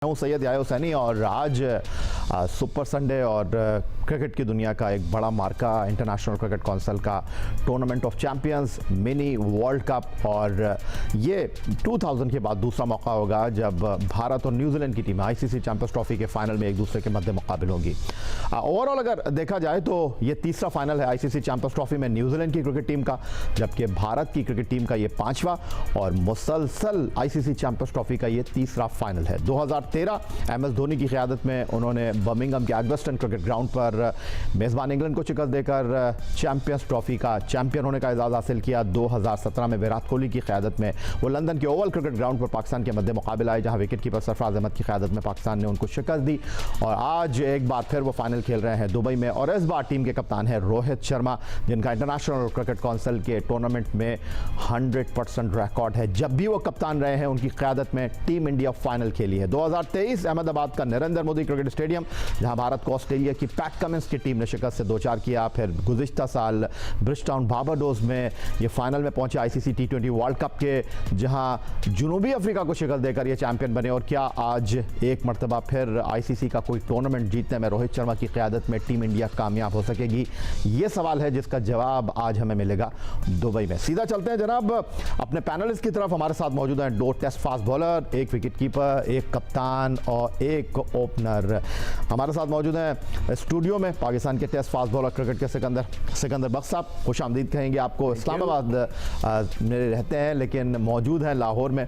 हूं सैयद याया हुसैनी और आज सुपर संडे और क्रिकेट की दुनिया का एक बड़ा मार्का इंटरनेशनल क्रिकेट काउंसिल का tournament of champions mini world cup और ये 2000 के बाद दूसरा मौका होगा जब भारत और न्यूजीलैंड की टीम आईसीसी चैंपियंस ट्रॉफी के फाइनल में एक दूसरे के मध्य मुकाबिल होंगी। ओवरऑल अगर देखा जाए तो ये तीसरा फाइनल है आईसीसी चैंपियंस ट्रॉफी में न्यूजीलैंड की क्रिकेट टीम का, जबकि भारत की क्रिकेट टीम का ये पांचवा और मुसलसल आईसीसी चैंपियंस ट्रॉफी का ये तीसरा फाइनल है। 2013 एमएस धोनी की क़यादत में उन्होंने बर्मिंघम के एग्बस्टन क्रिकेट ग्राउंड पर मेज़बान इंग्लैंड को शिकस्त देकर चैंपियंस ट्रॉफी का चैंपियन होने का एजाज़ हासिल किया। 2017 में विराट कोहली की क़यादत में वो लंदन के ओवल क्रिकेट ग्राउंड पर पाकिस्तान के मध्य मुकाबला आए, जहां विकेट कीपर सरफराज अहमद की क़यादत में पाकिस्तान ने उनको शिकस्त दी और आज एक बार फिर वो फाइनल खेल रहे हैं दुबई में। और इस बार टीम के कप्तान है रोहित शर्मा, जिनका इंटरनेशनल क्रिकेट काउंसिल के टूर्नामेंट में 100% रिकॉर्ड है। जब भी वो कप्तान रहे हैं उनकी क़यादत में टीम इंडिया फाइनल खेली है। 2023 अहमदाबाद का नरेंद्र मोदी क्रिकेट स्टेडियम, जहां भारत को ऑस्ट्रेलिया की पैट कमिंस की टीम ने शिकस्त से 2-4 किया। फिर गुज़िश्ता साल ब्रिजटाउन बारबाडोस में ये फाइनल में पहुंचे आईसीसी टी20 वर्ल्ड कप के, जहां जुनूबी अफ्रीका को शिकस्त देकर ये चैंपियन बने। और क्या आज एक मरतबा फिर आईसीसी का कोई टूर्नामेंट जीतने में रोहित शर्मा की क़यादत में टीम इंडिया कामयाब हो सकेगी? ये सवाल है जिसका जवाब आज हमें मिलेगा दुबई में। सीधा चलते हैं जनाब अपने पैनलिस्ट की तरफ। हमारे साथ मौजूद हैं 2 टेस्ट फास्ट बॉलर, एक विकेट कीपर, एक कप्तान और एक ओपनर। हमारे साथ मौजूद हैं स्टूडियो में पाकिस्तान के टेस्ट फास्ट बॉलर क्रिकेट के सिकंदर बख्श साहब, खुश आमदीद कहेंगे आपको। इस्लामाबाद में रहते हैं लेकिन मौजूद हैं लाहौर में।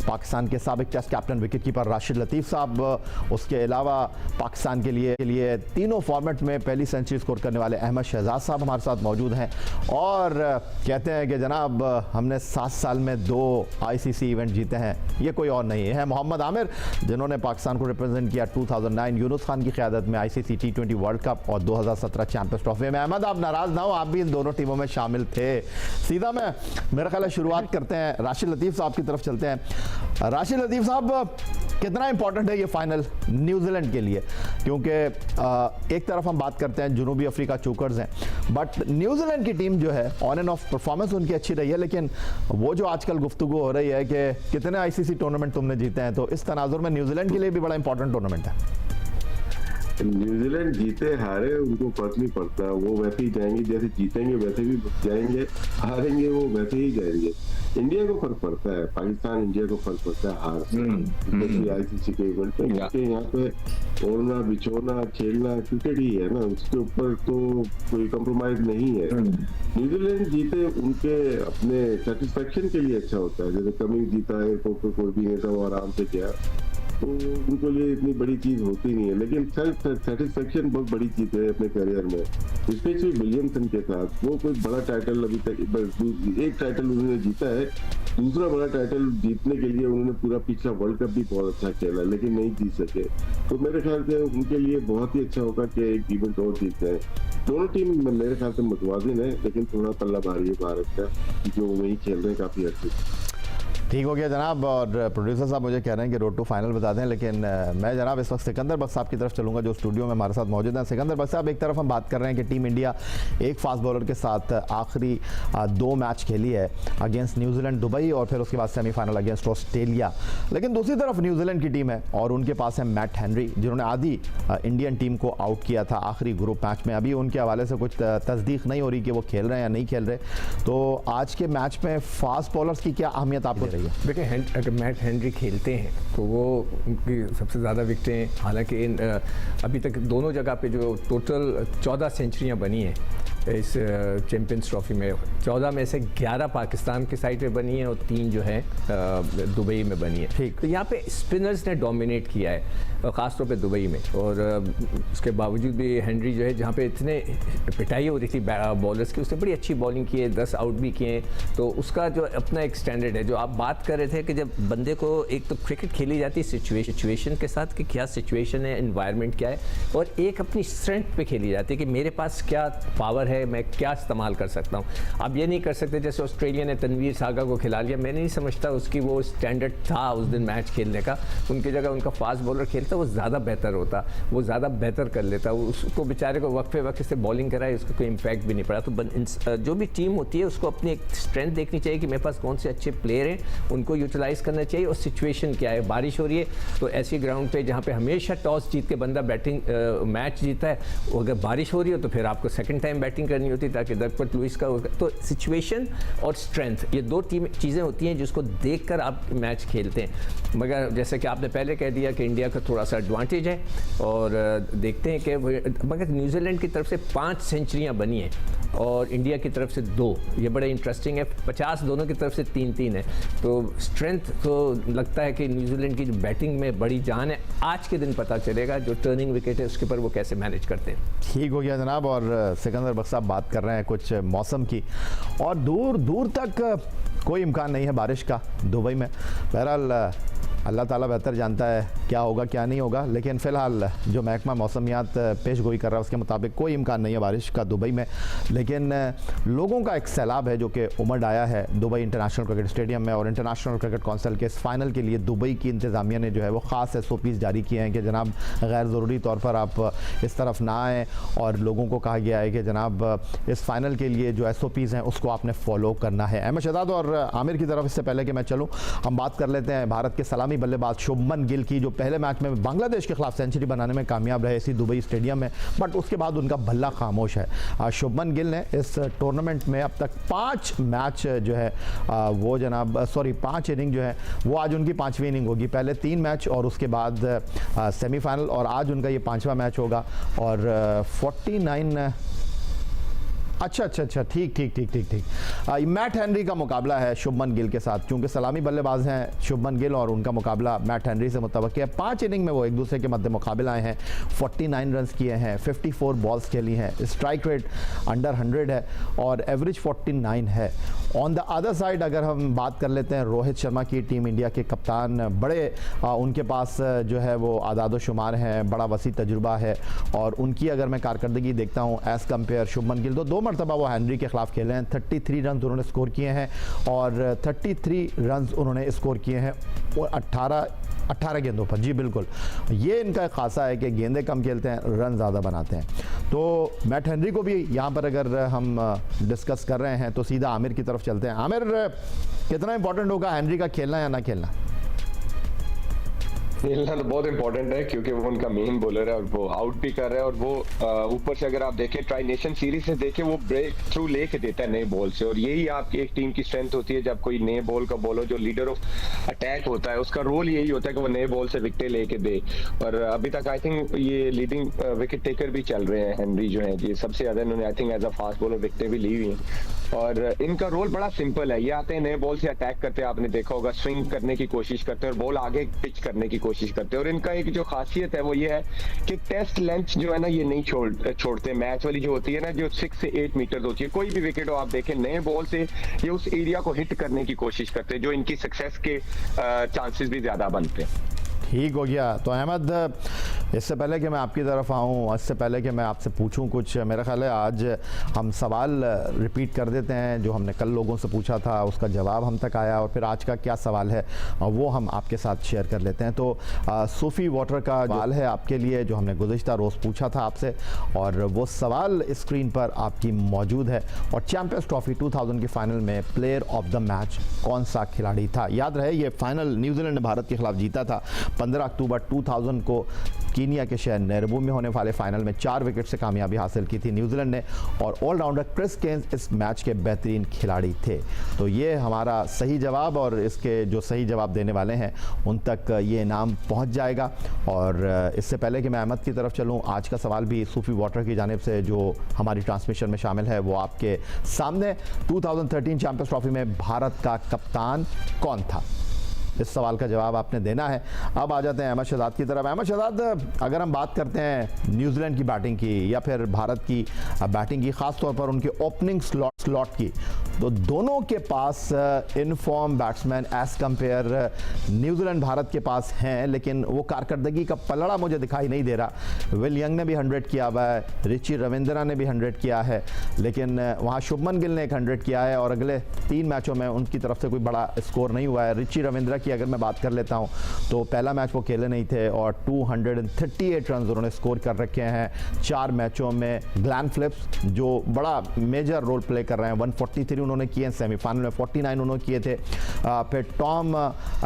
पाकिस्तान के साबिक test captain wicket keeper Rashid Latif साहब, उसके अलावा पाकिस्तान के लिए तीनों फॉर्मेट में पहली सेंचुरी स्कोर करने वाले अहमद शहजाद साहब हमारे साथ मौजूद हैं। और कहते हैं कि जनाब हमने 7 साल में 2 आईसीसी इवेंट जीते हैं, ये कोई और नहीं है मोहम्मद आमिर, जिन्होंने पाकिस्तान को रिप्रेजेंट किया 2009 यूनुस खान की क़यादत में आईसीसी टी20 वर्ल्ड कप और 2017 चैंपियंस ट्रॉफी में। अहमद, आप नाराज़ ना हो, आप भी इन दोनों टीमों में शामिल थे। सीधा मैं मेरा ख्याल है शुरुआत करते हैं, राशिद लतीफ़ साहब की तरफ चलते हैं। राशिद लतीफ़ साहब, कितना इंपॉर्टेंट है ये फाइनल न्यूजीलैंड के लिए? क्योंकि एक तरफ हम बात करते हैं जुनूबी अफ्रीका चोकर्स हैं, बट न्यूजीलैंड की टीम जो है ऑन एंड ऑफ परफॉर्मेंस उनकी अच्छी रही है, लेकिन वो जो आजकल गुफ्तगू हो रही है कि कितने आईसीसी टूर्नामेंट तुमने जीते हैं, तो इस तनाजुर में न्यूजीलैंड के लिए भी बड़ा इंपॉर्टेंट टूर्नामेंट है। न्यूजीलैंड जीते हारे उनको फर्क नहीं पड़ता, वो वैसे ही जाएंगे, जैसे जीतेंगे वैसे भी जाएंगे, हारेंगे वो वैसे ही जाएंगे। इंडिया को फर्क पड़ता है, पाकिस्तान इंडिया को फर्क पड़ता है हार से आईसीसी के इवेंट पे, क्योंकि यहाँ पे ओढ़ना बिछोना खेलना क्रिकेट ही है ना, उसके ऊपर तो कोई कॉम्प्रोमाइज नहीं है। न्यूजीलैंड जीते उनके अपने सेटिस्फेक्शन के लिए अच्छा होता है, जैसे कमिंग जीता है तो कोई भी नहीं था, वो आराम से गया, तो उनको लिए इतनी बड़ी चीज होती नहीं है। लेकिन सेल्फ सेटिस्फेक्शन बहुत बड़ी चीज है अपने करियर में, स्पेशली विलियमसन के साथ। वो कोई बड़ा टाइटल अभी तक, बस एक टाइटल उन्होंने जीता है, दूसरा बड़ा टाइटल जीतने के लिए उन्होंने पूरा पिछला वर्ल्ड कप भी बहुत अच्छा खेला, लेकिन नहीं जीत सके। तो मेरे ख्याल से उनके लिए बहुत ही अच्छा होगा कि एक इवेंट और जीत जाए। दोनों टीम मेरे ख्याल से मुतवाजिन है, लेकिन थोड़ा पल्ला भारी है भारत का, जो वही खेल रहे हैं काफी अच्छे। ठीक हो गया जनाब। और प्रोड्यूसर साहब मुझे कह रहे हैं कि रोड टू फाइनल बता दें, लेकिन मैं जनाब इस वक्त सिकंदर बख्श साहब की तरफ चलूंगा जो स्टूडियो में हमारे साथ मौजूद हैं। सिकंदर बख्श साहब, एक तरफ हम बात कर रहे हैं कि टीम इंडिया एक फास्ट बॉलर के साथ आखिरी 2 मैच खेली है अगेंस्ट न्यूजीलैंड दुबई और फिर उसके बाद सेमीफाइनल अगेंस्ट ऑस्ट्रेलिया, लेकिन दूसरी तरफ न्यूजीलैंड की टीम है और उनके पास है मैट हेनरी, जिन्होंने आधी इंडियन टीम को आउट किया था आखिरी ग्रुप मैच में। अभी उनके हवाले से कुछ तस्दीक नहीं हो रही कि वो खेल रहे हैं या नहीं खेल रहे, तो आज के मैच में फास्ट बॉलर्स की क्या अहमियत आपको रही है? देखिए, अगर मैट हेनरी खेलते हैं तो वो उनकी सबसे ज़्यादा विकेटें, हालांकि अभी तक दोनों जगह पे जो टोटल 14 सेंचुरियां बनी हैं इस चैंपियंस ट्रॉफी में, 14 में से 11 पाकिस्तान की साइड पे बनी है और 3 जो है दुबई में बनी है। ठीक, तो यहाँ पे स्पिनर्स ने डोमिनेट किया है, ख़ासतौर पे दुबई में, और उसके बावजूद भी हेनरी जो है, जहाँ पे इतने पिटाई हो रही थी बॉलर्स की, उसने बड़ी अच्छी बॉलिंग की है, 10 आउट भी किए, तो उसका जो अपना एक स्टैंडर्ड है। जो आप बात कर रहे थे कि जब बंदे को एक तो क्रिकेट खेली जाती है सिचुएशन के साथ कि क्या सिचुएशन है, इन्वायरमेंट क्या है, और एक अपनी स्ट्रेंथ पे खेली जाती है कि मेरे पास क्या पावर है है, मैं क्या इस्तेमाल कर सकता हूँ। आप ये नहीं कर सकते जैसे ऑस्ट्रेलिया ने तनवीर सागा को खिला लिया, मैं नहीं समझता उसकी वो स्टैंडर्ड था उस दिन मैच खेलने का। उनकी जगह उनका फास्ट बॉलर खेलता वो ज़्यादा बेहतर होता, वो ज़्यादा बेहतर कर लेता, उसको बेचारे को वक्फे वक्त से बॉलिंग कराए, उसका कोई इम्पैक्ट भी नहीं पड़ा। तो जो भी टीम होती है उसको अपनी एक स्ट्रेंथ देखनी चाहिए कि मेरे पास कौन से अच्छे प्लेयर हैं, उनको यूटिलाइज करना चाहिए। और सिचुएशन क्या है, बारिश हो रही है तो ऐसी ग्राउंड पे जहाँ पे हमेशा टॉस जीत के बंदा बैटिंग मैच जीता है, अगर बारिश हो रही हो तो फिर आपको सेकंड टाइम बैटिंग करनी होती है ताकि दरपट लुइस का। तो सिचुएशन और स्ट्रेंथ ये दो चीज़ें होती हैं जिसको देखकर आप मैच खेलते हैं। मगर जैसे कि आपने पहले कह दिया कि इंडिया का थोड़ा सा एडवांटेज है और देखते हैं कि मगर न्यूजीलैंड की तरफ से 5 सेंचुरियाँ बनी हैं और इंडिया की तरफ से 2, ये बड़ा इंटरेस्टिंग है। 50 दोनों की तरफ से 3-3 है, तो स्ट्रेंथ तो लगता है कि न्यूजीलैंड की जो बैटिंग में बड़ी जान है। आज के दिन पता चलेगा जो टर्निंग विकेट है उसके ऊपर वो कैसे मैनेज करते हैं। ठीक हो गया जनाब। और सिकंदर बख्श साहब बात कर रहे हैं कुछ मौसम की, और दूर दूर तक कोई इम्कान नहीं है बारिश का दुबई में। बहरहाल अल्लाह ताला बेहतर जानता है क्या होगा क्या नहीं होगा, लेकिन फ़िलहाल जो महकमा मौसमियात पेश गोई कर रहा है उसके मुताबिक कोई इम्कान नहीं है बारिश का दुबई में। लेकिन लोगों का एक सैलाब है जो कि उमड़ आया है दुबई इंटरनेशनल क्रिकेट स्टेडियम में। और इंटरनेशनल क्रिकेट कौंसिल के इस फाइनल के लिए दुबई की इंतज़ामिया ने जो है वो ख़ास SOPs जारी किए हैं कि जनाब गैर ज़रूरी तौर पर आप इस तरफ ना आएँ, और लोगों को कहा गया है कि जनाब इस फाइनल के लिए जो SOPs हैं उसको आपने फॉलो करना है। अहमद शहजाद और आमिर की तरफ इससे पहले कि मैं चलूँ, हम बात कर लेते हैं भारत के सलामी बल्लेबाज शुभमन गिल की, जो पहले मैच में बांग्लादेश के खिलाफ सेंचुरी बनाने में कामयाब रहे इसी दुबई स्टेडियम में, बट उसके बाद उनका भल्ला खामोश है। शुभमन गिल ने इस टूर्नामेंट में अब तक 5 मैच जो है वो जनाब 5 इनिंग जो है वो आज उनकी 5वीं इनिंग होगी। पहले 3 मैच और उसके बाद सेमीफाइनल, और आज उनका ये 5वां मैच होगा। और 49 अच्छा ठीक मैट हेनरी का मुकाबला है शुभमन गिल के साथ, क्योंकि सलामी बल्लेबाज हैं शुभमन गिल और उनका मुकाबला मैट हेनरी से मुतवक्की है। 5 इनिंग में वो एक दूसरे के मध्य मुकाबले आए हैं, 49 रन किए हैं, 54 बॉल्स खेली हैं, स्ट्राइक रेट अंडर 100 है और एवरेज 49 है। ऑन द अदर साइड अगर हम बात कर लेते हैं रोहित शर्मा की, टीम इंडिया के कप्तान, बड़े उनके पास जो है वो आदाद शुमार हैं, बड़ा वसी तजुर्बा है, और उनकी अगर मैं कारकर्दगी देखता हूँ एज़ कम्पेयर शुभमन गिल, तो 2 मरतबा वो हेनरी के खिलाफ खेले हैं, 33 रन उन्होंने स्कोर किए हैं और 33 रन उन्होंने स्कोर किए हैं 18 गेंदों पर। जी बिल्कुल, ये इनका खासा है कि गेंदें कम खेलते हैं, रन ज़्यादा बनाते हैं। तो मैट हेनरी को भी यहाँ पर अगर हम डिस्कस कर रहे हैं तो सीधा आमिर की तरफ चलते हैं। आमिर, कितना इंपॉर्टेंट होगा हेनरी का खेलना या ना खेलना? खेलना तो बहुत इंपॉर्टेंट है क्योंकि वो उनका मेन बॉलर है और वो आउट भी कर रहा है, और वो ऊपर से अगर आप देखें ट्राई नेशन सीरीज से देखें वो ब्रेक थ्रू लेके देता है नए बॉल से, और यही आपकी एक टीम की स्ट्रेंथ होती है। जब कोई नए बॉल का बॉलर जो लीडर ऑफ अटैक होता है उसका रोल यही होता है कि वो नए बॉल से विकेट लेके दे, और अभी तक आई थिंक ये लीडिंग विकेट टेकर भी चल रहे हैं हेनरी जो है, ये सबसे ज्यादा इन्होंने I think as a fast bowler विकेटें भी ली हुई हैं। और इनका रोल बड़ा सिंपल है, ये आते हैं नए बॉल से अटैक करते हैं, आपने देखा होगा स्विंग करने की कोशिश करते हैं और बॉल आगे पिच करने की कोशिश करते हैं। और इनका एक जो खासियत है वो ये है कि टेस्ट लेंथ जो है ना ये नहीं छोड़ते। मैच वाली जो होती है ना जो 6 से 8 मीटर होती है, कोई भी विकेट हो आप देखें नए बॉल से ये उस एरिया को हिट करने की कोशिश करते हैं, जो इनकी सक्सेस के चांसेस भी ज्यादा बनते हैं। ठीक हो गया। तो अहमद, इससे पहले कि मैं आपकी तरफ आऊँ, इससे पहले कि मैं आपसे पूछूं कुछ, मेरा ख्याल है आज हम सवाल रिपीट कर देते हैं जो हमने कल लोगों से पूछा था, उसका जवाब हम तक आया, और फिर आज का क्या सवाल है वो हम आपके साथ शेयर कर लेते हैं। तो सूफी वाटर का सवाल है आपके लिए जो हमने गुज़िश्ता रोज़ पूछा था आपसे, और वो सवाल स्क्रीन पर आपकी मौजूद है। और चैम्पियंस ट्रॉफी 2000 की फाइनल में प्लेयर ऑफ द मैच कौन सा खिलाड़ी था? याद रहे ये फाइनल न्यूजीलैंड ने भारत के खिलाफ जीता था 15 अक्टूबर 2000 को कीनिया के शहर नैरोबी में होने वाले फाइनल में 4 विकेट से कामयाबी हासिल की थी न्यूजीलैंड ने, और ऑलराउंडर क्रिस गेन्स इस मैच के बेहतरीन खिलाड़ी थे। तो ये हमारा सही जवाब, और इसके जो सही जवाब देने वाले हैं उन तक ये इनाम पहुंच जाएगा। और इससे पहले कि मैं अहमद की तरफ चलूं, आज का सवाल भी सूफी वाटर की जानिब से जो हमारी ट्रांसमिशन में शामिल है वो आपके सामने। 2013 चैंपियंस ट्रॉफी में भारत का कप्तान कौन था? इस सवाल का जवाब आपने देना है। अब आ जाते हैं अहमद शहजाद की तरफ। अहमद शहजाद, अगर हम बात करते हैं न्यूजीलैंड की बैटिंग की या फिर भारत की बैटिंग की, ख़ास तौर पर उनके ओपनिंग स्लॉट की, तो दोनों के पास in form batsman as compare New Zealand Bharat के पास हैं, लेकिन वो कारकर्दगी का पलड़ा मुझे दिखाई नहीं दे रहा। विल यंग ने भी 100 किया हुआ है, रिची रविंद्रा ने भी 100 किया है, लेकिन वहाँ शुभमन गिल ने एक 100 किया है और अगले 3 मैचों में उनकी तरफ से कोई बड़ा स्कोर नहीं हुआ है। रिची रविंद्रा की अगर मैं बात कर लेता हूँ तो पहला मैच वो खेले नहीं थे और 238 रन उन्होंने स्कोर कर रखे हैं 4 मैचों में। ग्लैन फिलिप्स जो बड़ा मेजर रोल प्ले कर रहे हैं, 143 उन्होंने किए हैं, सेमीफाइनल में 49 उन्होंने किए थे। फिर टॉम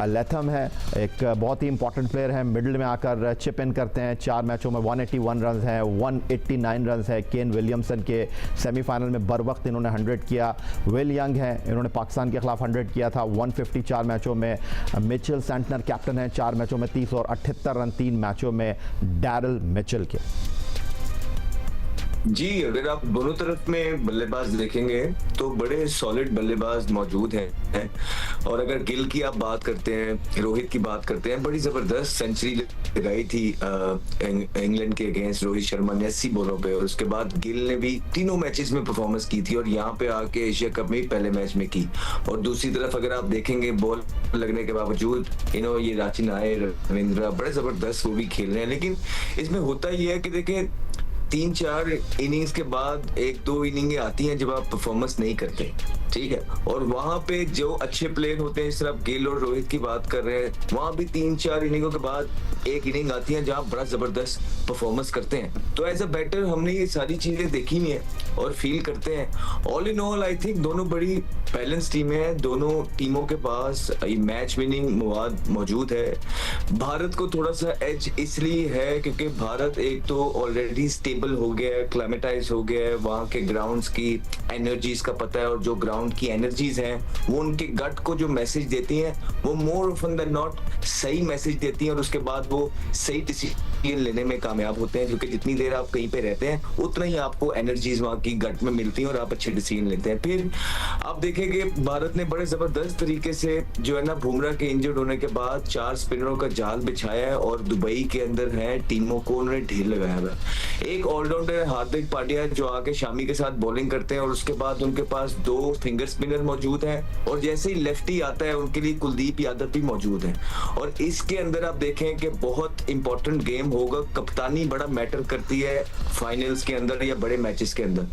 लेथम है, एक बहुत ही इंपॉर्टेंट प्लेयर है, मिडिल में आकर चिप इन करते हैं। 4 मैचों में 181 रन हैं, 189 रन है। केन विलियमसन के सेमीफाइनल में बर वक्त इन्होंने 100 किया। विल यंग है, इन्होंने पाकिस्तान के खिलाफ 100 किया था, 154 मैचों में। मिचेल सेंटनर कैप्टन है, 4 मैचों में 30 और 78 रन 3 मैचों में डैरल मिचेल के। जी, अगर आप दोनों तरफ में बल्लेबाज देखेंगे तो बड़े सॉलिड बल्लेबाज मौजूद हैं। और अगर गिल की आप बात करते हैं, रोहित की बात करते हैं, बड़ी जबरदस्त सेंचुरी लगाई थी इंग्लैंड के अगेंस्ट रोहित शर्मा ने 80 बॉलों पे, और उसके बाद गिल ने भी तीनों मैचेस में परफॉर्मेंस की थी और यहाँ पे आके एशिया कप में पहले मैच में की। और दूसरी तरफ अगर आप देखेंगे बॉल लगने के बावजूद ये राची नायर, रविंद्रा बड़े जबरदस्त वो भी खेल रहे हैं। लेकिन इसमें होता ही है कि देखें 3-4 इनिंग्स के बाद 1-2 इनिंगें आती हैं जब आप परफॉर्मेंस नहीं करते, ठीक है, और वहां पे जो अच्छे प्लेयर होते हैं, इस तरह गिल और रोहित की बात कर रहे हैं, वहां भी 3-4 इनिंगों के बाद एक इनिंग आती है जहां बड़ा जबरदस्त परफॉर्मेंस करते हैं। तो एज अ बैटर हमने ये सारी चीजें देखी हुई है और फील करते हैं। All in all I think दोनों बड़ी बैलेंस टीमें हैं, दोनों टीमों के पास मैच विनिंग मवाद मौजूद है। भारत को थोड़ा सा एज इसलिए है क्योंकि भारत एक तो ऑलरेडी स्टेबल हो गया है, क्लाइमेटाइज हो गया है, वहाँ के ग्राउंड्स की एनर्जीज का पता है, और जो ग्राउंड की एनर्जीज हैं वो उनके गट को जो मैसेज देती हैं वो मोर ऑफन देन नॉट सही मैसेज देती हैं, और उसके बाद वो सही डिसीजन लेने में कामयाब होते हैं, क्योंकि जितनी देर आप कहीं पे रहते हैं उतना ही आपको एनर्जीज वहाँ की गट में मिलती हैं और आप अच्छे डिसीजन लेते हैं। फिर आप देखेंगे भारत ने बड़े जबरदस्त तरीके से जो है ना बुमराह के इंजर्ड होने के बाद 4 स्पिनरों का जाल बिछाया है और दुबई के अंदर है टीमों को उन्होंने ढेर लगाया हुआ है। एक ऑलराउंडर हार्दिक पांड्या जो आके शामी के साथ बॉलिंग करते हैं और उसके बाद उनके पास 2 फिंगर स्पिनर मौजूद हैं, और जैसे ही लेफ्टी आता है उनके लिए कुलदीप यादव भी मौजूद है। और इसके अंदर आप देखें कि बहुत इंपॉर्टेंट गेम होगा, कप्तानी बड़ा मैटर करती है फाइनल्स के अंदर या बड़े मैचेस के अंदर।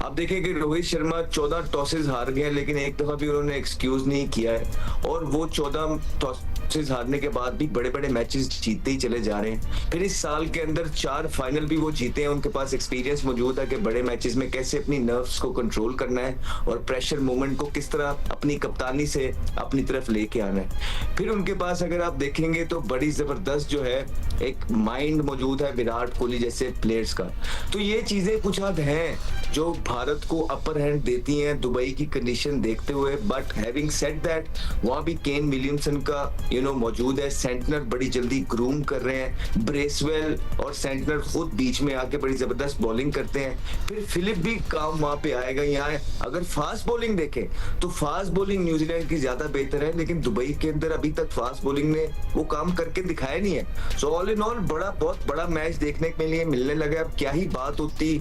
आप देखें कि रोहित शर्मा 14 टॉसेस हार गए, लेकिन एक दफा भी उन्होंने एक्सक्यूज नहीं किया है, और वो 14 टॉसेस हारने के बाद भी बड़े बड़े मैचेस जीतते ही चले जा रहे हैं। फिर इस साल के अंदर 4 फाइनल भी वो जीते हैं, उनके पास एक्सपीरियंस मौजूद है कि बड़े मैचेस में कैसे अपनी नर्व्स को कंट्रोल करना है और प्रेशर मूवमेंट को किस तरह अपनी कप्तानी से अपनी तरफ लेके आना है। फिर उनके पास अगर आप देखेंगे तो बड़ी जबरदस्त जो है एक माइंड मौजूद है विराट कोहली जैसे प्लेयर्स का। तो ये चीजें कुछ हद हैं जो भारत को अपर हैंड देती हैं दुबई की कंडीशन देखते हुए। बट हैविंग सेड दैट, वहां भी केन विलियमसन का मौजूद है, सेंटनर बड़ी जल्दी ग्रूम कर रहे हैं, ब्रेसवेल और सेंटनर खुद बीच में आके बड़ी जबरदस्त बॉलिंग करते हैं। फिर फिलिप भी काम वहां पे आएगा। यहाँ अगर फास्ट बॉलिंग देखें तो फास्ट बॉलिंग न्यूजीलैंड की ज्यादा बेहतर है, लेकिन दुबई के अंदर अभी तक फास्ट बॉलिंग ने वो काम करके दिखाया नहीं है। सो ऑल इन ऑल बहुत बड़ा मैच देखने के लिए मिलने लगा। अब क्या ही बात होती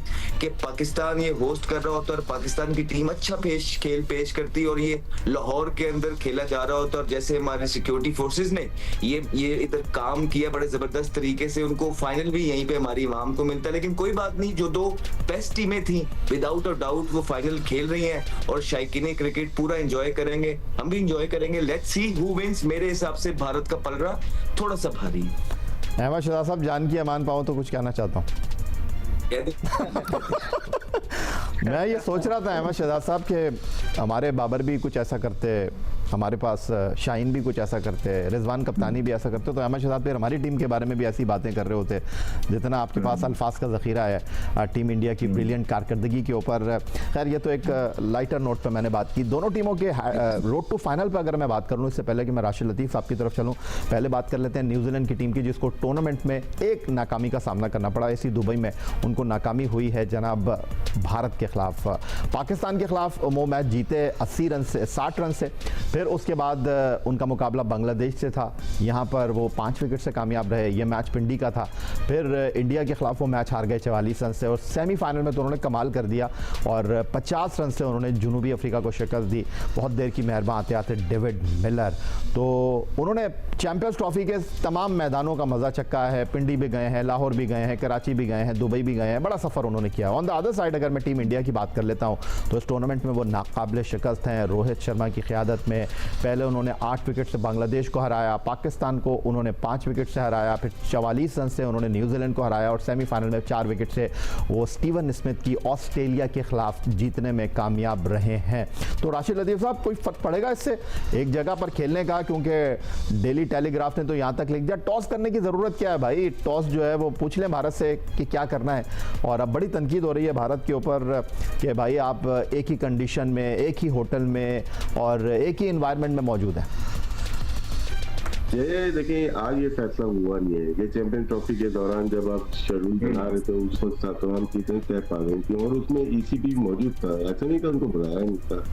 कि पाकिस्तान ये होस्ट कर रहा होता और पाकिस्तान की टीम अच्छा खेल पेश करती और ये लाहौर के अंदर खेला जा रहा होता, और जैसे हमारे सिक्योरिटी फोर्सेस ने ये इधर काम किया बड़े जबरदस्त तरीके से, उनको फाइनल भी यहीं पे हमारी इमाम को मिलता है। लेकिन कोई बात नहीं, जो 2 बेस्ट टीमें थी विदाउट अ डाउट वो फाइनल खेल रही हैं और शायकीन क्रिकेट पूरा एंजॉय करेंगे, हम भी एंजॉय करेंगे। Let's see who wins. मेरे हिसाब से भारत का पलड़ा थोड़ा सा भारी। अहमद शहजाद साहब, जान की अमान पाऊँ तो कुछ कहना चाहता हूँ। मैं ये सोच रहा था अहमद शहजाद साहब कि हमारे बाबर भी कुछ ऐसा करते, हमारे पास शाहीन भी कुछ ऐसा करते, रिजवान कप्तानी भी ऐसा करते, तो अहमद शहजाद फिर हमारी टीम के बारे में भी ऐसी बातें कर रहे होते जितना आपके पास अल्फाज का ज़ख़ीरा है टीम इंडिया की ब्रिलियंट कारकर्दगी के ऊपर। खैर ये तो एक लाइटर नोट पर मैंने बात की। दोनों टीमों के रोड टू फाइनल पर अगर मैं बात कर लूँ, इससे पहले कि मैं राशिद लतीफ़ साहब की तरफ चलूँ, पहले बात कर लेते हैं न्यूजीलैंड की टीम की, जिसको टूर्नामेंट में एक नाकामी का सामना करना पड़ा। इसी दुबई में उनको नाकामी हुई है जनाब भारत के खिलाफ। पाकिस्तान के खिलाफ वो मैच जीते 80 रन से, 60 रन से। फिर फिर उसके बाद उनका मुकाबला बांग्लादेश से था, यहाँ पर वो 5 विकेट से कामयाब रहे। ये मैच पिंडी का था। फिर इंडिया के खिलाफ वो मैच हार गए 44 रन से, और सेमीफाइनल में तो उन्होंने कमाल कर दिया और 50 रन से उन्होंने जनूबी अफ्रीका को शिकस्त दी। बहुत देर की मेहरबान आते आते डेविड मिलर, तो उन्होंने चैंपियंस ट्रॉफी के तमाम मैदानों का मज़ा चक्का है। पिंडी भी गए हैं, लाहौर भी गए हैं, कराची भी गए हैं, दुबई भी गए हैं, बड़ा सफ़र उन्होंने किया। ऑन द अदर साइड अगर मैं टीम इंडिया की बात कर लेता हूँ तो इस टूर्नामेंट में वो नाकाबिल शिकस्त हैं। रोहित शर्मा की क़यादत में पहले उन्होंने 8 विकेट से बांग्लादेश को हराया, पाकिस्तान को उन्होंने 5 विकेट से हराया, फिर 44 रन से उन्होंने न्यूजीलैंड को हराया और सेमीफाइनल में 4 विकेट से वो स्टीवन स्मिथ की ऑस्ट्रेलिया के खिलाफ जीतने में कामयाब रहे हैं। तो राशिद लतीफ़ साहब, कोई फ़र्क पड़ेगा इससे एक जगह पर खेलने का? क्योंकि डेली टेलीग्राफ ने तो यहाँ तक लिख दिया, टॉस करने की ज़रूरत क्या है भाई, टॉस जो है वो पूछ लें भारत से कि क्या करना है। और अब बड़ी तनकीद हो रही है भारत के ऊपर कि भाई आप एक ही कंडीशन में, एक ही होटल में और एक ही इन्वायरमेंट में मौजूद हैं। ये देखिए, आज ये फैसला हुआ नहीं है। ये चैंपियन ट्रॉफी के दौरान जब आप शेड्यूल बना रहे थे उस वक्त तमाम चीजें तय पा गई थी और उसमें ईसीबी मौजूद था। ऐसा नहीं था उनको बुलाया नहीं था।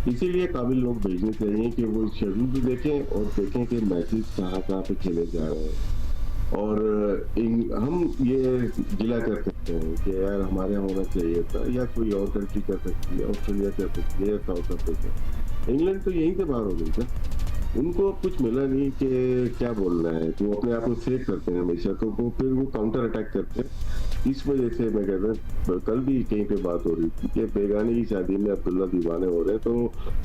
इसीलिए काबिल लोग भेजने चाहिए कि वो शेड्यूल भी देखें और देखें कि मैचेस कहाँ पे खेले जा रहे हैं। और हम ये गिला कर सकते हैं कि यार हमारे यहाँ होना चाहिए था, या कोई और कंट्री कर सकती है, ऑस्ट्रेलिया कर सकती है, साउथ अफ्रीका। इंग्लैंड तो यहीं से बाहर हो गई था, उनको कुछ मिला नहीं कि क्या बोलना है, तो वो अपने आप को सेव करते हैं हमेशा, तो वो फिर वो काउंटर अटैक करते हैं। इस वजह से मैं कहता हूँ, कल भी कहीं पे बात हो रही थी कि बेगाने की शादी में अब्दुल्ला दीवाने हो रहे हैं, तो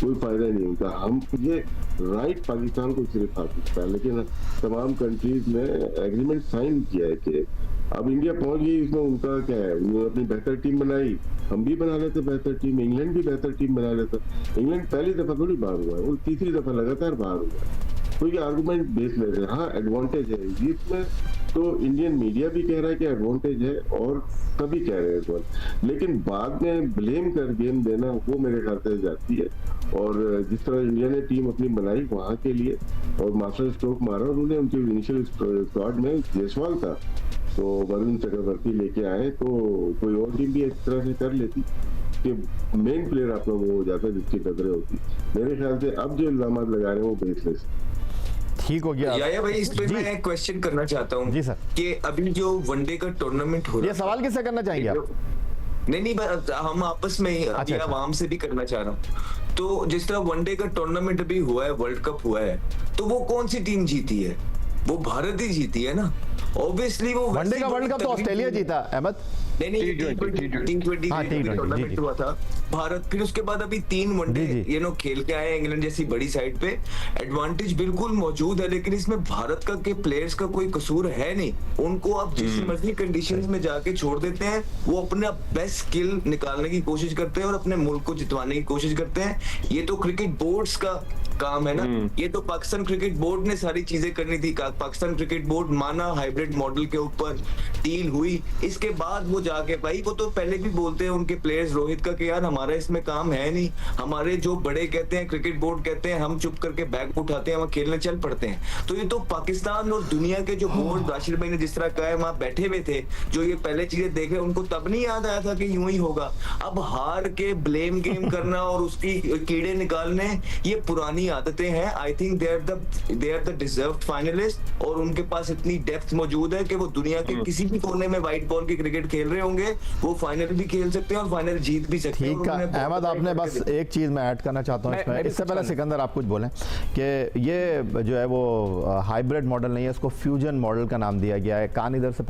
कोई फायदा नहीं उनका। हम ये राइट पाकिस्तान को सिर्फ हासिल था, लेकिन तमाम कंट्रीज में एग्रीमेंट साइन किया है कि अब इंडिया पहुंच गई, इसमें उनका क्या है, उन्होंने अपनी बेहतर टीम बनाई, हम भी बना लेते बेहतर टीम, इंग्लैंड भी बेहतर टीम बना लेता। इंग्लैंड पहली दफा थोड़ी बाहर हुआ है, वो तीसरी दफा लगातार बाहर हुआ है। तो ये आर्गूमेंट बेस ले रहे हैं। हाँ, एडवांटेज है इसमें, तो इंडियन मीडिया भी कह रहा है कि एडवांटेज है और सभी कह रहे हैं इस वक्त, लेकिन बाद में ब्लेम कर गेम देना वो मेरे ख्याल से जाती है। और जिस तरह इंडिया ने टीम अपनी बनाई वहां के लिए और मास्टर स्ट्रोक मारा, उन्होंने उनके इनिशियल स्क्वाड में जायसवाल था, तो वरुण चक्रवर्ती लेके आए, तो कोई और टीम भी इस तरह से कर लेती कि मेन प्लेयर आपका वो हो जाता जिसकी नजरें होती। मेरे ख्याल से अब जो इल्जाम लगा रहे हैं वो बेसलेस। ठीक हो गया या भाई, इस पे मैं एक क्वेश्चन करना चाहता हूँ जी सर, कि अभी जो वनडे का टूर्नामेंट हो रहा है, ये सवाल किससे करना चाहेंगे आप? नहीं, हम आपस में ही आवाम से भी करना चाह रहा हूँ। तो जिस तरह वनडे का टूर्नामेंट अभी हुआ है, वर्ल्ड कप हुआ है, तो वो कौन सी टीम जीती है? वो भारत ही जीती है ना। ऑब्वियसली वो वनडे का वर्ल्ड कप तो ऑस्ट्रेलिया जीता अहमद। नहीं, T20 टूर्नामेंट हुआ था भारत, फिर उसके बाद अभी 3 वनडे खेल के आए इंग्लैंड जैसी बड़ी साइड पे। एडवांटेज बिल्कुल मौजूद है, लेकिन इसमें भारत का के प्लेयर्स का कोई कसूर है नहीं। उनको आप जिस मर्जी कंडीशंस में जाके छोड़ देते हैं, वो अपना बेस्ट स्किल निकालने की कोशिश करते हैं और अपने मुल्क को जितवाने की कोशिश करते हैं। ये तो क्रिकेट बोर्ड्स का काम है ना, ये तो पाकिस्तान क्रिकेट बोर्ड ने सारी चीजें करनी थी। पाकिस्तान क्रिकेट बोर्ड माना, हाइब्रिड मॉडल के ऊपर डील हुई, इसके बाद वो जाके भाई, वो तो पहले भी बोलते हैं उनके प्लेयर्स रोहित का कि यार हमारा इसमें काम है नहीं, हमारे जो बड़े कहते हैं, क्रिकेट बोर्ड कहते हैं, हम चुप करके बैग उठाते हैं, हम खेलने चल पड़ते हैं। तो ये तो पाकिस्तान और दुनिया के जो बोर्ड, राशिद भाई ने जिस तरह कहा है, वहां बैठे हुए थे, जो ये पहले चीजें देखे, उनको तब नहीं याद आया था कि यूं ही होगा। अब हार के ब्लेम गेम करना और उसकी कीड़े निकालने, ये पुरानी आदतें हैं। I think they are the deserved finalist, और उनके पास इतनी डेप्थ मौजूद है कि वो दुनिया के किसी भी कोने में व्हाइट बॉल की क्रिकेट खेल रहे होंगे, वो फाइनल भी खेल सकते हैं और फाइनल जीत भी सकते हैं। ठीक है अहमद, आपने बस एक चीज मैं ऐड करना चाहता हूँ इसमें, इससे पहले सिकंदर आप कुछ बोलें कि ये जो है वो हाइब्रिड मॉडल नहीं है, इसको फ्यूजन मॉडल का नाम दिया गया है। कान इधर से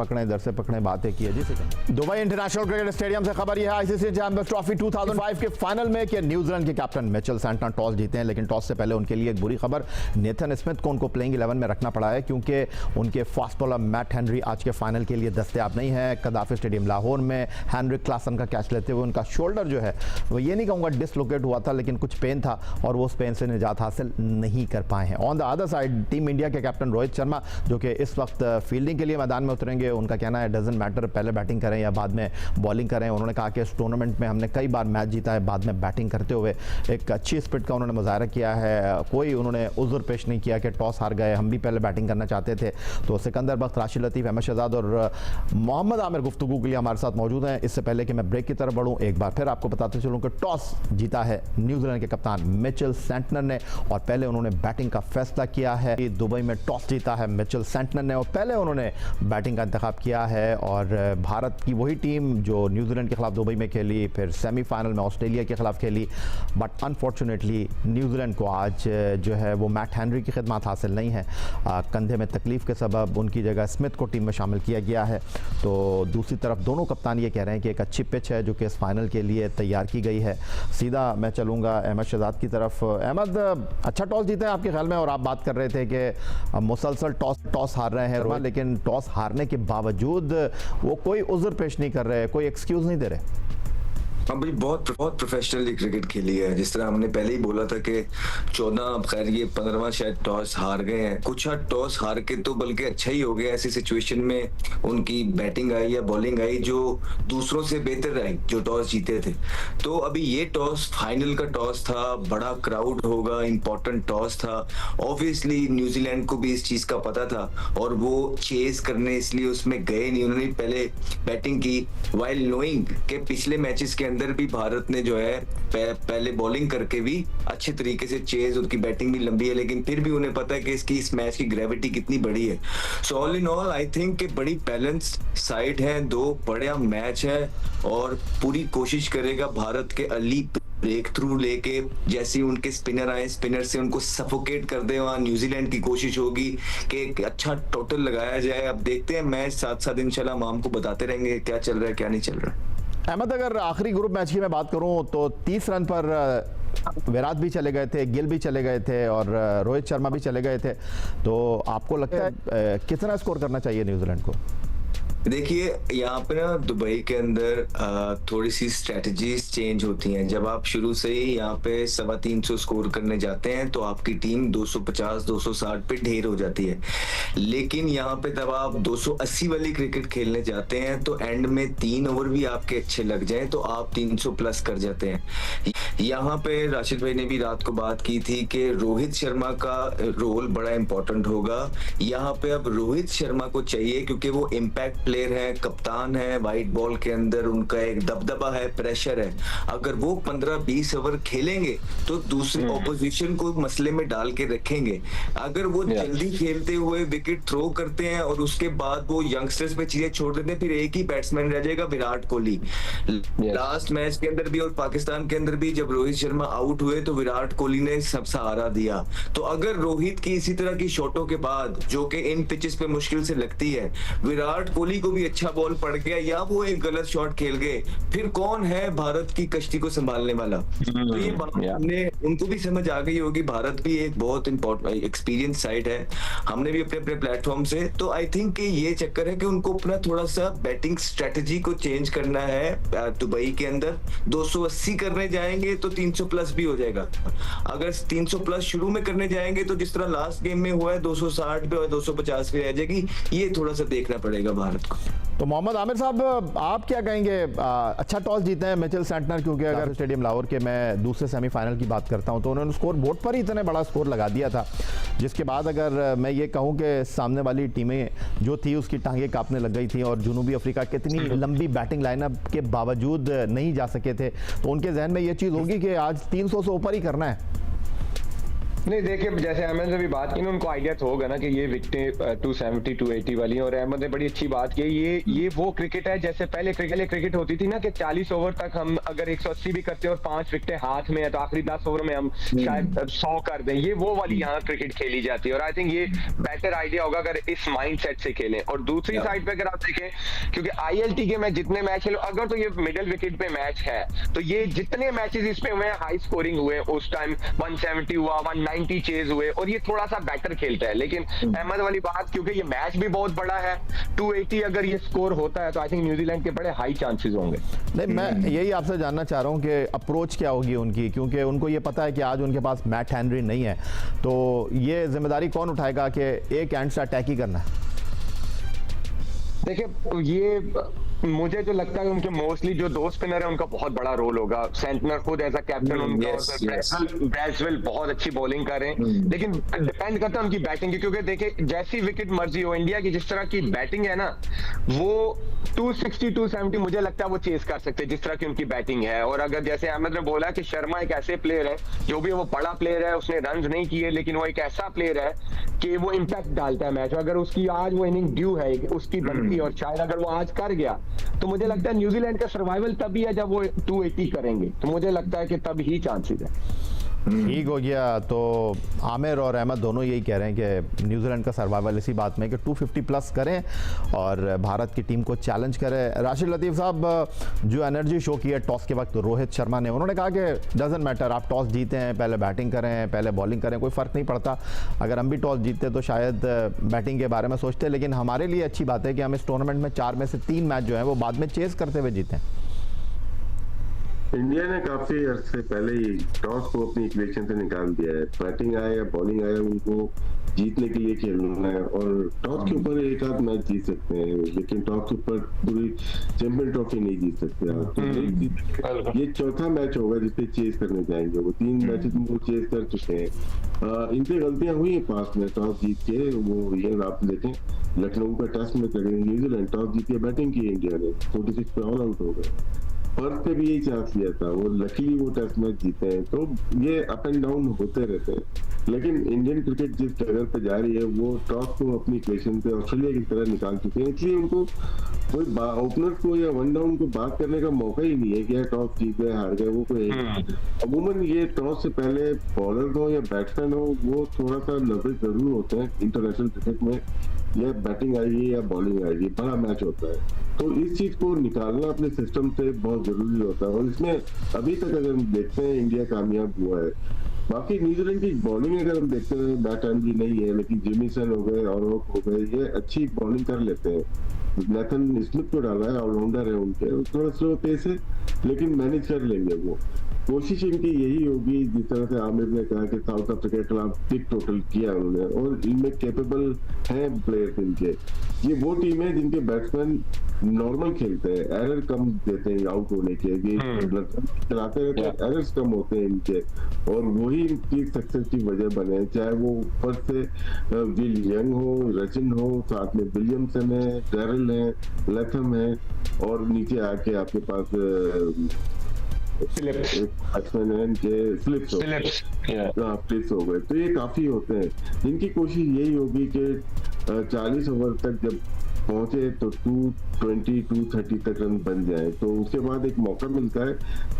पकड़े बातें की है जी Sikandar. Dubai International Cricket Stadium से खबर यह है आईसीसी चैंपियंस ट्रॉफी 2005 के फाइनल में कि न्यूजीलैंड के कैप्टन मिचेल सैंटनर टॉस जीते हैं, लेकिन टॉस से पहले उनके लिए एक बुरी खबर, नेथन स्मिथ को उनको प्लेइंग 11 में रखना पड़ा है क्योंकि उनके फास्ट बॉलर मैट हेनरी आज के फाइनल के लिए दस्तयाब नहीं है। कदाफी स्टेडियम लाहौर में हेनरिक क्लासन का कैच लेते हुए उनका शोल्डर जो है वो ये नहीं कहूँगा डिसलोकेट हुआ था, लेकिन कुछ पेन था और वो उस पेन से निजात हासिल नहीं कर पाए हैं। On the other side team India के कैप्टन रोहित शर्मा जो कि इस वक्त फील्डिंग के लिए मैदान में उतरेंगे, उनका कहना है डजंट मैटर पहले बैटिंग करें या बाद में बॉलिंग करें। उन्होंने कहा कि इस टूर्नामेंट में हमने कई बार मैच जीता है बाद में बैटिंग करते हुए। एक अच्छी स्पिरिट का उन्होंने मुजाहरा किया है। है, कोई उन्होंने उज़्र पेश नहीं किया कि टॉस हार गए, हम भी पहले बैटिंग करना चाहते थे। तो सिकंदर बख्त, राशिद लतीफ़, अहमद शहजाद और मोहम्मद आमिर गुफ्तगू के लिए हमारे साथ मौजूद हैं। इससे पहले कि मैं ब्रेक की तरफ बढ़ूँ, एक बार फिर आपको बताते चलूँ कि टॉस जीता है न्यूजीलैंड के कप्तान मिचेल सेंटनर ने और पहले उन्होंने बैटिंग का फैसला किया है। दुबई में टॉस जीता है मिचेल सेंटनर ने और पहले उन्होंने बैटिंग का इंतखाब किया है। और भारत की वही टीम जो न्यूजीलैंड के खिलाफ दुबई में खेली, फिर सेमीफाइनल में ऑस्ट्रेलिया के खिलाफ खेली, बट अनफॉर्चुनेटली न्यूजीलैंड को आज जो है वो मैट हेनरी की खिदमत हासिल नहीं है। कंधे में तकलीफ के सबब उनकी जगह स्मिथ को टीम में शामिल किया गया है। तो दूसरी तरफ दोनों कप्तान ये कह रहे हैं कि एक अच्छी पिच है जो कि इस फाइनल के लिए तैयार की गई है। सीधा मैं चलूँगा अहमद शहजाद की तरफ। अहमद, अच्छा टॉस जीता है आपके ख्याल में, और आप बात कर रहे थे कि मुसलसल टॉस हार रहे हैं, लेकिन टॉस हारने के बावजूद वो कोई उज़्र पेश नहीं कर रहे, कोई एक्सक्यूज़ नहीं दे रहे। हाँ भाई, बहुत प्रोफेशनली क्रिकेट खेली है। जिस तरह हमने पहले ही बोला था कि 14 खैर ये 15वां शायद टॉस हार गए हैं, कुछ टॉस हार के तो बल्कि अच्छा ही हो गया। ऐसी सिचुएशन में उनकी बैटिंग आई या बॉलिंग आई जो दूसरों से बेहतर रही जो टॉस जीते थे। तो अभी ये टॉस फाइनल का टॉस था, बड़ा क्राउड होगा, इंपॉर्टेंट टॉस था। ऑब्वियसली न्यूजीलैंड को भी इस चीज का पता था और वो चेज करने इसलिए उसमें गए नहीं, उन्होंने पहले बैटिंग की वाइल नोइंग के पिछले मैचेस के अंदर भी भारत ने जो है पहले बॉलिंग करके भी अच्छे तरीके से चेज, उनकी बैटिंग भी लंबी है, लेकिन फिर भी उन्हें पता है कि इस मैच की ग्रेविटी कितनी बड़ी है। So all in all I think कि बड़ी बैलेंस्ड साइड है, दो बड़ा मैच है और पूरी कोशिश करेगा भारत के अर्ली ब्रेक थ्रू लेके, जैसे उनके स्पिनर आए, स्पिनर से उनको सफोकेट कर दे। वहां न्यूजीलैंड की कोशिश होगी कि एक अच्छा टोटल लगाया जाए। अब देखते हैं मैच साथ साथ इंशाल्लाह हम आपको बताते रहेंगे क्या चल रहा है क्या नहीं चल रहा है। अहमद, अगर आखिरी ग्रुप मैच की मैं बात करूं तो 30 रन पर विराट भी चले गए थे, गिल भी चले गए थे और रोहित शर्मा भी चले गए थे। तो आपको लगता है कितना स्कोर करना चाहिए न्यूजीलैंड को? देखिए यहाँ पे ना दुबई के अंदर थोड़ी सी स्ट्रेटजीज चेंज होती हैं। जब आप शुरू से ही यहाँ पे 350 स्कोर करने जाते हैं तो आपकी टीम 250-260 पे ढेर हो जाती है। लेकिन यहाँ पे तब आप 280 वाली क्रिकेट खेलने जाते हैं तो एंड में 3 ओवर भी आपके अच्छे लग जाएं तो आप 300 प्लस कर जाते हैं। यहाँ पे राशिद भाई ने भी रात को बात की थी कि रोहित शर्मा का रोल बड़ा इंपॉर्टेंट होगा। यहाँ पे अब रोहित शर्मा को चाहिए क्योंकि वो इम्पैक्ट प्लेयर है, कप्तान है, वाइट बॉल के अंदर उनका एक दबदबा है, प्रेशर है। अगर वो 15-20 ओवर खेलेंगे तो दूसरे ऑपोजिशन को मसले में डाल के रखेंगे। अगर वो जल्दी खेलते हुए विकेट थ्रो करते हैं और उसके बाद वो यंगस्टर्स पे चीजें छोड़ देते हैं, फिर एक ही बैट्समैन रह जाएगा, विराट कोहली। लास्ट मैच के अंदर भी और पाकिस्तान के अंदर भी जब रोहित शर्मा आउट हुए तो विराट कोहली ने सब सहारा दिया। तो अगर रोहित की इसी तरह की शॉटों के बाद, जो कि इन पिचेस पे मुश्किल से लगती है, विराट कोहली को भी अच्छा बॉल पड़ गया या वो एक गलत शॉट खेल गए, फिर कौन है भारत की कश्ती को संभालने वाला? तो ये बात हमने उनको भी समझ आ गई होगी। भारत भी एक बहुत इंपॉर्टेंट एक्सपीरियंस साइड है, हमने भी अपने अपने प्लेटफॉर्म से। तो आई थिंक कि ये चक्कर है कि उनको अपना थोड़ा सा बैटिंग स्ट्रेटजी को चेंज करना है। दुबई के अंदर 280 करने जाएंगे तो 300 प्लस भी हो जाएगा। अगर 300 प्लस शुरू में करने जाएंगे तो जिस तरह लास्ट गेम में हुआ है 260 पे और 250 पे रह जाएगी। ये थोड़ा सा देखना पड़ेगा भारत को। तो मोहम्मद आमिर साहब, आप क्या कहेंगे? अच्छा टॉस जीते हैं मिचेल सेंटनर, क्योंकि अगर स्टेडियम लाहौर के मैं दूसरे सेमीफाइनल की बात करता हूं तो उन्होंने स्कोर बोर्ड पर ही इतने बड़ा स्कोर लगा दिया था, जिसके बाद अगर मैं ये कहूं कि सामने वाली टीमें जो थी उसकी टांगें कांपने लग गई थी और जनूबी अफ्रीका कितनी लंबी बैटिंग लाइनअप के बावजूद नहीं जा सके थे, तो उनके जहन में ये चीज़ होगी कि आज 300 से ऊपर ही करना है। नहीं, देखिए जैसे अहमद ने भी बात की ना, उनको आइडिया तो होगा ना कि ये विकेटें 270 280 वाली हैं। और अहमद ने बड़ी अच्छी बात की, ये वो क्रिकेट है जैसे पहले क्रिकेट होती थी ना कि 40 ओवर तक हम अगर 180 भी करते हैं और 5 विकेटें हाथ में है तो आखिरी 10 ओवर में हम शायद 100 कर दें। ये वो वाली यहाँ क्रिकेट खेली जाती है और आई थिंक ये बेटर आइडिया होगा अगर इस माइंड सेट से खेलें। और दूसरी साइड पे अगर आप देखें, क्योंकि ILT के मैं जितने मैच खेलो, अगर तो ये मिडिल विकेट पे मैच है तो ये जितने मैचेस इसमें हुए हाई स्कोरिंग हुए, उस टाइम 170 हुआ, 190 चेज हुए और ये थोड़ा सा बेटर खेलता है। लेकिन अहमद वाली बात, क्योंकि ये मैच भी बहुत बड़ा है, 280 अगर ये स्कोर होता है तो आई थिंक न्यूजीलैंड के बड़े हाई चांसेस होंगे। नहीं, मैं यही आपसे जानना चाह रहा हूं कि अप्रोच क्या होगी उनकी, क्योंकि उनको ये पता है कि आज उनके पास मैट हेनरी नहीं है, तो ये जिम्मेदारी कौन उठाएगा कि एक एंड से अटैक ही करना है? देखिए ये मुझे जो लगता है उनके मोस्टली जो दो स्पिनर है उनका बहुत बड़ा रोल होगा। सेंटनर खुद एज अ कैप्टन उनका, और ब्रैसवेल बहुत अच्छी बॉलिंग कर रहे हैं, लेकिन डिपेंड करता है उनकी बैटिंग की, क्योंकि देखिए जैसी विकेट मर्जी हो, इंडिया की जिस तरह की बैटिंग है ना, वो 260 270 मुझे लगता है वो चेस कर सकते हैं जिस तरह की उनकी बैटिंग है। और अगर जैसे अहमद ने बोला कि शर्मा एक ऐसे प्लेयर है, जो भी वो बड़ा प्लेयर है, उसने रन नहीं किए, लेकिन वो एक ऐसा प्लेयर है कि वो इम्पैक्ट डालता है मैच। अगर उसकी आज वो इनिंग ड्यू है उसकी बनती है, और शायद अगर वो आज कर गया तो मुझे लगता है न्यूजीलैंड का सर्वाइवल तभी है जब वो 280 करेंगे, तो मुझे लगता है कि तब ही चांसेस है। ठीक हो गया। तो आमिर और अहमद दोनों यही कह रहे हैं कि न्यूजीलैंड का सर्वाइवल इसी बात में कि 250 प्लस करें और भारत की टीम को चैलेंज करें। राशिद लतीफ़ साहब, जो एनर्जी शो की है टॉस के वक्त रोहित शर्मा ने, उन्होंने कहा कि डजंट मैटर, आप टॉस जीते हैं, पहले बैटिंग करें पहले बॉलिंग करें, कोई फ़र्क नहीं पड़ता। अगर हम भी टॉस जीतते तो शायद बैटिंग के बारे में सोचते, लेकिन हमारे लिए अच्छी बात है कि हम इस टूर्नामेंट में 4 में से 3 मैच जो है वो बाद में चेस करते हुए जीते हैं। इंडिया ने काफी अरसे पहले ही टॉस को अपनी इक्वेशन से निकाल दिया है। बैटिंग आए या बॉलिंग आए, उनको जीतने के लिए खेलना है, और टॉस के ऊपर एक आध मैच जीत सकते हैं, लेकिन टॉस के ऊपर पूरी चैंपियन ट्रॉफी नहीं जीत सकते आप। तो ये चौथा मैच होगा जिसपे चेस करने जाएंगे। वो 3 मैचेस वो चेस कर चुके हैं। इनसे गलतियां हुई है पास में टॉस जीत के। वो ये आप देखें, लखनऊ का टेस्ट में न्यूजीलैंड टॉस जीत के बैटिंग की, इंडिया ने 46 पे ऑल आउट हो गए। पर्थ पे भी यही चांस लिया था, वो लकीली वो टेस्ट मैच जीते हैं। तो ये अप एंड डाउन होते रहते हैं, लेकिन इंडियन क्रिकेट जिस जगह पे जा रही है वो टॉस को अपनी इक्वेशन पे ऑस्ट्रेलिया की तरह निकाल चुके हैं। इसलिए उनको कोई ओपनर्स को या वन डाउन को बात करने का मौका ही नहीं है कि टॉस जीत गए हार गए, वो कोई अमूमन ये टॉस से पहले बॉलर हो या बैट्समैन हो, वो थोड़ा सा नर्वस जरूर होते हैं इंटरनेशनल क्रिकेट में, या बैटिंग आएगी या बॉलिंग आएगी, बड़ा मैच होता है। तो इस चीज को निकालना अपने सिस्टम से बहुत जरूरी होता है, और इसमें अभी तक अगर हम देखते हैं इंडिया कामयाब हुआ है। बाकी न्यूजीलैंड की बॉलिंग अगर हम देखते हैं, बैट एंड्री नहीं है, लेकिन जेमिसन हो गए और हो गए, ये अच्छी बॉलिंग कर लेते हैं। नेथन स्मिथ को डाला है, ऑलराउंडर है उनके, थोड़ा स्लो पेस है लेकिन मैनेज कर लेंगे वो। कोशिश इनकी यही होगी, जिस तरह से आमिर ने कहा कि साउथ अफ्रीका के खिलाफ बिग टोटल किया उन्होंने, और इनमें कैपेबल हैं प्लेयर्स इनके। ये वो टीम है जिनके बैट्समैन नॉर्मल खेलते हैं, एरर कम देते हैं आउट होने के, चलाते रहते हैं, एरर्स कम होते हैं इनके, और वही इनकी सक्सेस की वजह बने। चाहे वो ऊपर से विल यंग हो, रचिन हो, साथ में विलियमसन है, डेरल है, लथम है, और नीचे आके आपके पास फ्लिप्स हो गए। तो ये काफी होते हैं। इनकी कोशिश यही होगी कि 40 ओवर तक जब पहुंचे तो 220 230 तक रन बन जाए, तो उसके बाद एक मौका मिलता है,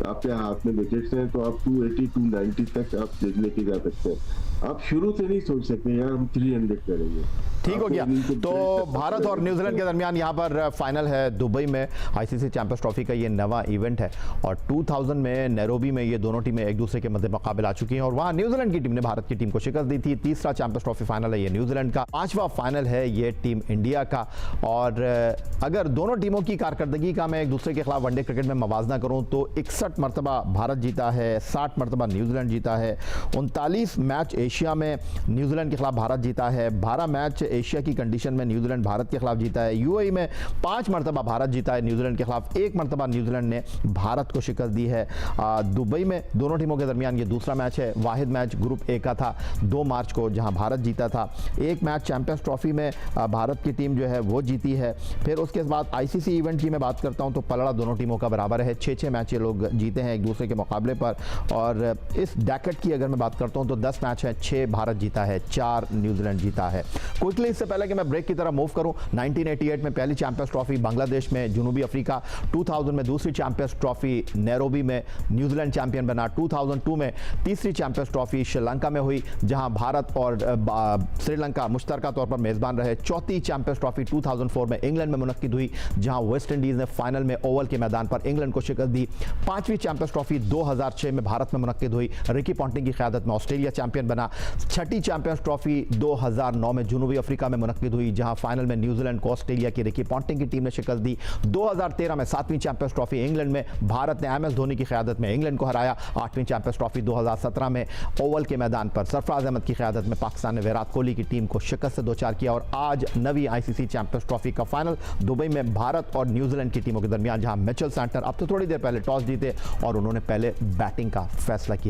आपके हाथ में विकेट्स हैं तो आप 280 290 तक आप लेके जा सकते हैं। आप शुरू से नहीं सोच सकते यार हम 300 करेंगे। ठीक हो गया। तो भारत और न्यूजीलैंड के दरमियान यहाँ पर फाइनल है दुबई में। आईसीसी चैंपियंस ट्रॉफी का ये नवा इवेंट है, और 2000 में नैरोबी में ये दोनों टीमें एक दूसरे के मध्य मुकाबले आ चुकी हैं, और वहाँ न्यूजीलैंड की टीम ने भारत की टीम को शिकस्त दी थी। तीसरा चैंपियंस ट्रॉफी फाइनल है ये न्यूजीलैंड का, 5वां फाइनल है ये टीम इंडिया का। और अगर दोनों टीमों की कारकर्दगी का मैं एक दूसरे के खिलाफ वनडे क्रिकेट में मवाजना करूँ तो 61 मरतबा भारत जीता है, 60 मरतबा न्यूजीलैंड जीता है, 39 मैच एशिया में न्यूजीलैंड के खिलाफ भारत जीता है, 12 मैच एशिया की कंडीशन में न्यूजीलैंड भारत के खिलाफ जीता है, यूएई में 5 मरतबा भारत जीता है न्यूजीलैंड के खिलाफ, 1 मरतबा न्यूजीलैंड ने भारत को शिकस्त दी है। दुबई में दोनों टीमों के दरमियान ये दूसरा मैच है। वाहिद मैच ग्रुप ए का था 2 मार्च को, जहां भारत जीता था। एक मैच चैंपियंस ट्रॉफी में भारत की टीम जो है वो जीती है। फिर उसके बाद आईसीसी इवेंट की मैं बात करता हूं तो पलड़ा दोनों टीमों का बराबर है, 6-6 मैच ये लोग जीते हैं एक दूसरे के मुकाबले पर। और इस डैकेट की अगर मैं बात करता हूं तो 10 मैच है, 6 भारत जीता है, 4 न्यूजीलैंड जीता है। क्विकली इससे पहले कि मैं ब्रेक की तरफ मूव करूं, 1988 में पहली चैंपियंस ट्रॉफी बांग्लादेश में जनूबी अफ्रीका, 2000 में दूसरी चैंपियंस ट्रॉफी नैरोबी में न्यूजीलैंड चैंपियन बना, 2002 में तीसरी चैंपियंस ट्रॉफी श्रीलंका में हुई जहां भारत और श्रीलंका मुश्तरका तौर पर मेजबान रहे। चौथी चैंपियंस ट्रॉफी 2004 में इंग्लैंड में मुनक्किद हुई जहां वेस्ट इंडीज ने फाइनल में ओवल के मैदान पर इंग्लैंड को शिकस्त दी। 5वीं चैंपियंस ट्रॉफी 2006 में भारत में मुनक्किद हुई, रिकी पॉन्टिंग की क़यादत में ऑस्ट्रेलिया चैंपियन बना। छठी चैंपियंस ट्रॉफी 2009 में जनूबी अफ्रीका में मुनक्किद हुई, जहां फाइनल में न्यूजीलैंड को ऑस्ट्रेलिया की रिकी पॉन्टिंग की टीम ने शिकस्त दी। 2013 में 7वीं चैंपियंस ट्रॉफी इंग्लैंड में भारत ने MS धोनी की क़यादत में इंग्लैंड को हराया। 8वीं चैंपियंस ट्रॉफी 2017 में ओवल के मैदान पर सरफराज अहमद की क़यादत में पाकिस्तान ने विराट कोहली की टीम को शिकस्त से दोचार किया। और आज 9वीं ICC चैंपियंस ट्रॉफी का फाइनल दुबई में भारत और न्यूजीलैंड की टीमों के दरमियान, जहां मिचेल सैंटनर अब तो थोड़ी देर पहले टॉस जीते और उन्होंने पहले बैटिंग का फैसला किया।